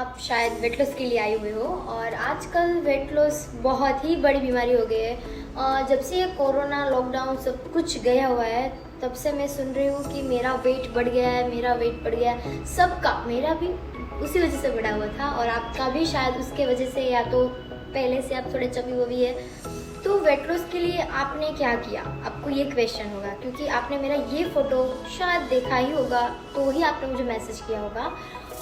आप शायद weight loss के लिए आए हुए हो और आजकल वेट लॉस बहुत ही बड़ी बीमारी हो गई है। जब से ये कोरोना लॉकडाउन सब कुछ गया हुआ है तब से मैं सुन रही हूँ कि मेरा वेट बढ़ गया है, मेरा वेट बढ़ गया है। सबका, मेरा भी उसी वजह से बढ़ा हुआ था और आपका भी शायद उसके वजह से, या तो पहले से आप थोड़े चबी हुई है। तो वेट लॉस के लिए आपने क्या किया, आपको ये क्वेश्चन होगा, क्योंकि आपने मेरा ये फोटो शायद देखा ही होगा तो ही आपने मुझे मैसेज किया होगा।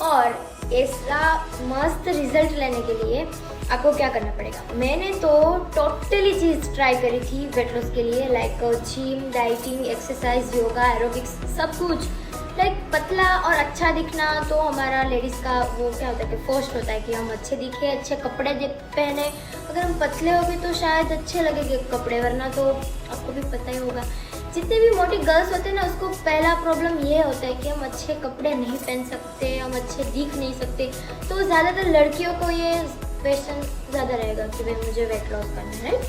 और ऐसा मस्त रिजल्ट लेने के लिए आपको क्या करना पड़ेगा, मैंने तो टोटली चीज़ ट्राई करी थी वेट लॉस के लिए, like gym, dieting, exercise, yoga, aerobics, सब कुछ। लाइक पतला और अच्छा दिखना तो हमारा लेडीज़ का वो क्या होता है कि फर्स्ट होता है कि हम अच्छे दिखे, अच्छे कपड़े पहने। अगर हम पतले हो गए तो शायद अच्छे लगेंगे कपड़े, वरना तो आपको भी पता ही होगा जितने भी मोटी गर्ल्स होते हैं ना, उसको पहला प्रॉब्लम ये होता है कि हम अच्छे कपड़े नहीं पहन सकते, हम अच्छे दिख नहीं सकते। तो ज़्यादातर लड़कियों को ये क्वेश्चन ज़्यादा रहेगा कि भाई मुझे वेट लॉस करना है।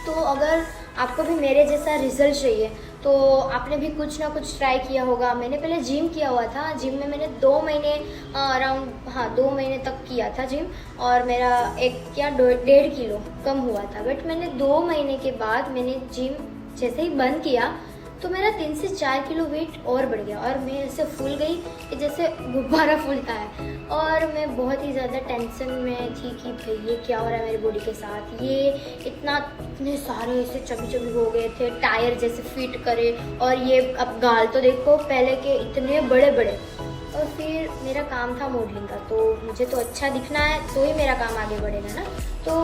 तो अगर आपको भी मेरे जैसा रिजल्ट चाहिए तो आपने भी कुछ ना कुछ ट्राई किया होगा। मैंने पहले जिम किया हुआ था, जिम में मैंने 2 महीने अराउंड 2 महीने तक किया था जिम, और मेरा 1.5 किलो कम हुआ था। बट मैंने 2 महीने के बाद मैंने जिम जैसे ही बंद किया तो मेरा 3 से 4 किलो वेट और बढ़ गया और मैं ऐसे फूल गई कि जैसे गुब्बारा फूलता है। और मैं बहुत ही ज़्यादा टेंशन में थी कि भाई ये क्या हो रहा है मेरी बॉडी के साथ, ये इतने सारे ऐसे चबी चबी हो गए थे, टायर जैसे फिट करे, और ये अब गाल तो देखो पहले के इतने बड़े बड़े। और फिर मेरा काम था मॉडलिंग का, तो मुझे तो अच्छा दिखना है तो ही मेरा काम आगे बढ़ेगा ना। तो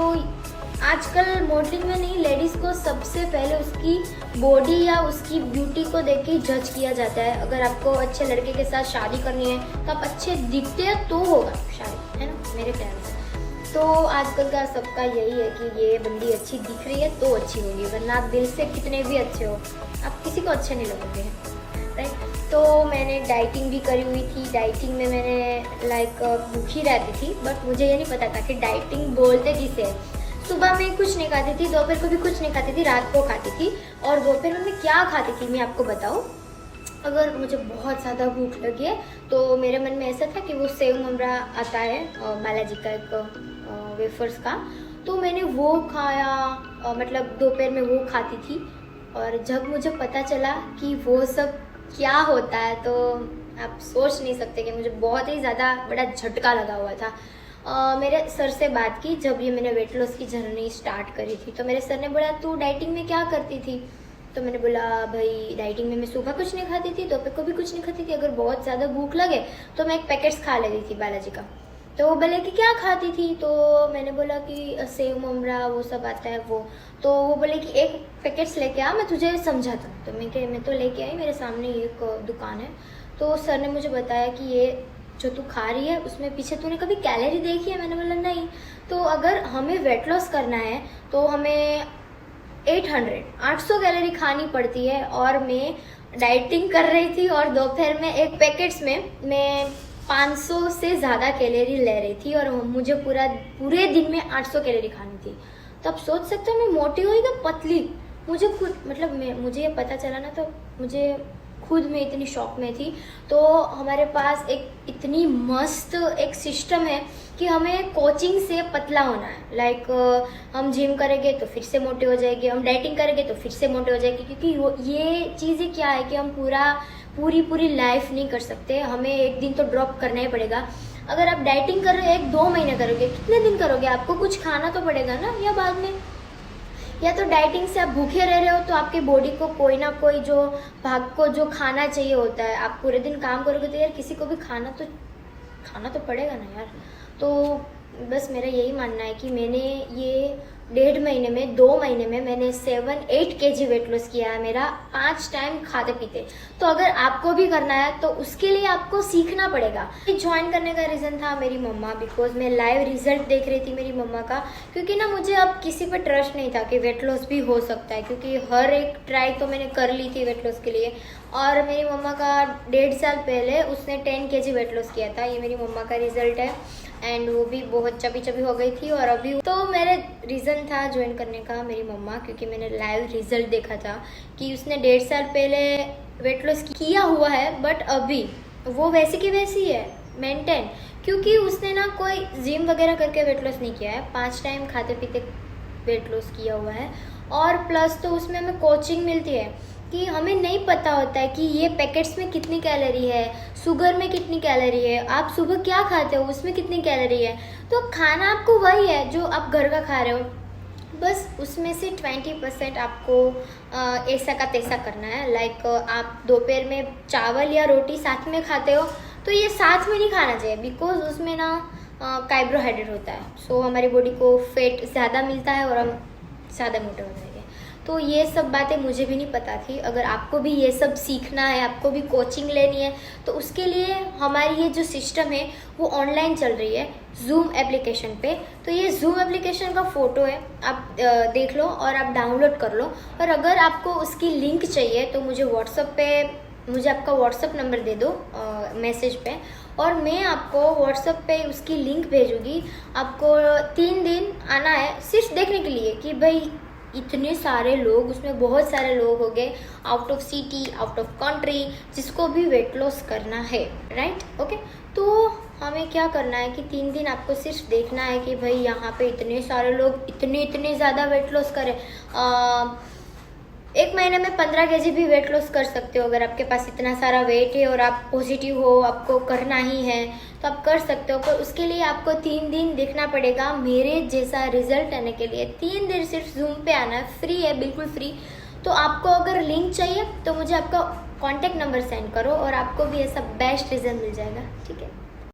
आजकल मॉडलिंग में नहीं, लेडीज़ को सबसे पहले उसकी बॉडी या उसकी ब्यूटी को देख के जज किया जाता है। अगर आपको अच्छे लड़के के साथ शादी करनी है तो आप अच्छे दिखते हैं तो होगा शायद, है ना, मेरे ख्याल से। तो आजकल का सबका यही है कि ये बंदी अच्छी दिख रही है तो अच्छी होगी, वरना आप दिल से कितने भी अच्छे हो आप किसी को अच्छे नहीं लगोगे, राइट। तो मैंने डाइटिंग भी करी हुई थी। डाइटिंग में मैंने लाइक भूखी रहती थी, बट मुझे ये नहीं पता था कि डाइटिंग बोलते किसे। सुबह में कुछ नहीं खाती थी, दोपहर को भी कुछ नहीं खाती थी, रात को खाती थी। और दोपहर में मैं क्या खाती थी मैं आपको बताऊँ, अगर मुझे बहुत ज़्यादा भूख लगी है तो मेरे मन में ऐसा था कि वो सेव ममरा आता है बालाजी का एक वेफर्स का, तो मैंने वो खाया, मतलब दोपहर में वो खाती थी। और जब मुझे पता चला कि वो सब क्या होता है तो आप सोच नहीं सकते कि मुझे बहुत ही ज़्यादा बड़ा झटका लगा हुआ था। मेरे सर से बात की जब ये मैंने वेट लॉस की जर्नी स्टार्ट करी थी, तो मेरे सर ने बोला तू डाइटिंग में क्या करती थी। तो मैंने बोला भाई डाइटिंग में मैं सुबह कुछ नहीं खाती थी, दोपहर को भी कुछ नहीं खाती थी, अगर बहुत ज़्यादा भूख लगे तो मैं एक पैकेट्स खा लेती थी बालाजी का। तो वो बोले कि क्या खाती थी, तो मैंने बोला कि सेव ममरा वो सब आता है वो। तो वो बोले कि एक पैकेट्स लेके आ, मैं तुझे समझाता हूँ। तो मैं तो लेके आई, मेरे सामने एक दुकान है। तो सर ने मुझे बताया कि ये जो तू खा रही है उसमें पीछे तूने कभी कैलोरी देखी है। मैंने बोला नहीं। तो अगर हमें वेट लॉस करना है तो हमें 800 कैलोरी खानी पड़ती है, और मैं डाइटिंग कर रही थी और दोपहर में एक पैकेट्स में मैं 500 से ज़्यादा कैलोरी ले रही थी, और मुझे पूरे दिन में 800 कैलोरी खानी थी। तो आप सोच सकते हो मैं मोटी हुई कि पतली। मुझे खुद मतलब मुझे ये पता चला ना तो मुझे खुद में इतनी शॉक में थी। तो हमारे पास एक इतनी मस्त एक सिस्टम है कि हमें कोचिंग से पतला होना है। लाइक हम जिम करेंगे तो फिर से मोटे हो जाएंगे, हम डाइटिंग करेंगे तो फिर से मोटे हो जाएंगे, क्योंकि ये चीज़ें क्या है कि हम पूरी लाइफ नहीं कर सकते, हमें एक दिन तो ड्रॉप करना ही पड़ेगा। अगर आप डाइटिंग कर रहे हो 1-2 महीने करोगे, कितने दिन करोगे, आपको कुछ खाना तो पड़ेगा ना, या बाद में। या तो डाइटिंग से आप भूखे रह रहे हो तो आपके बॉडी को कोई ना कोई जो भाग को जो खाना चाहिए होता है, आप पूरे दिन काम करोगे तो यार किसी को भी खाना तो पड़ेगा ना यार। तो बस मेरा यही मानना है कि मैंने ये 1.5 महीने में 2 महीने में मैंने 7-8 kg वेट लॉस किया है मेरा, 5 टाइम खाते पीते। तो अगर आपको भी करना है तो उसके लिए आपको सीखना पड़ेगा। ज्वाइन करने का रीज़न था मेरी मम्मा, बिकॉज मैं लाइव रिजल्ट देख रही थी मेरी मम्मा का, क्योंकि ना मुझे अब किसी पर ट्रस्ट नहीं था कि वेट लॉस भी हो सकता है, क्योंकि हर एक ट्राई तो मैंने कर ली थी वेट लॉस के लिए। और मेरी मम्मा का 1.5 साल पहले उसने 10 kg वेट लॉस किया था, ये मेरी मम्मा का रिजल्ट है। एंड वो भी बहुत चबी हो गई थी। और अभी तो मेरे रीज़न था ज्वाइन करने का मेरी मम्मा, क्योंकि मैंने लाइव रिजल्ट देखा था कि उसने 1.5 साल पहले वेट लॉस किया हुआ है, बट अभी वो वैसी की वैसी है, मेंटेन। क्योंकि उसने ना कोई जिम वगैरह करके वेट लॉस नहीं किया है, 5 टाइम खाते पीते वेट लॉस किया हुआ है। और प्लस तो उसमें हमें कोचिंग मिलती है कि हमें नहीं पता होता है कि ये पैकेट्स में कितनी कैलोरी है, शुगर में कितनी कैलोरी है, आप सुबह क्या खाते हो उसमें कितनी कैलोरी है। तो खाना आपको वही है जो आप घर का खा रहे हो, बस उसमें से 20% आपको ऐसा का तैसा करना है। लाइक आप दोपहर में चावल या रोटी साथ में खाते हो तो ये साथ में नहीं खाना चाहिए, बिकॉज उसमें ना कार्बोहाइड्रेट होता है। सो हमारी बॉडी को फैट ज़्यादा मिलता है और हम ज़्यादा मोटे हो जाएंगे। तो ये सब बातें मुझे भी नहीं पता थी। अगर आपको भी ये सब सीखना है, आपको भी कोचिंग लेनी है, तो उसके लिए हमारी ये जो सिस्टम है वो ऑनलाइन चल रही है जूम एप्लीकेशन पे। तो ये जूम एप्लीकेशन का फ़ोटो है, आप देख लो और आप डाउनलोड कर लो। और अगर आपको उसकी लिंक चाहिए तो मुझे आपका व्हाट्सअप नंबर दे दो मैसेज पे, और मैं आपको व्हाट्सअप पे उसकी लिंक भेजूँगी। आपको 3 दिन आना है सिर्फ देखने के लिए कि भाई इतने सारे लोग, उसमें बहुत सारे लोग हो गए out of city, out of country, जिसको भी वेट लॉस करना है, राइट? ओके, तो हमें क्या करना है कि 3 दिन आपको सिर्फ देखना है कि भाई यहाँ पे इतने सारे लोग इतने ज़्यादा वेट लॉस करें। 1 महीने में 15 केजी भी वेट लॉस कर सकते हो। अगर आपके पास इतना सारा वेट है और आप पॉजिटिव हो, आपको करना ही है तो आप कर सकते हो। पर उसके लिए आपको 3 दिन देखना पड़ेगा मेरे जैसा रिजल्ट आने के लिए। 3 दिन सिर्फ जूम पे आना है, फ्री है, बिल्कुल फ्री। तो आपको अगर लिंक चाहिए तो मुझे आपका कॉन्टैक्ट नंबर सेंड करो और आपको भी ऐसा बेस्ट रिजल्ट मिल जाएगा, ठीक है?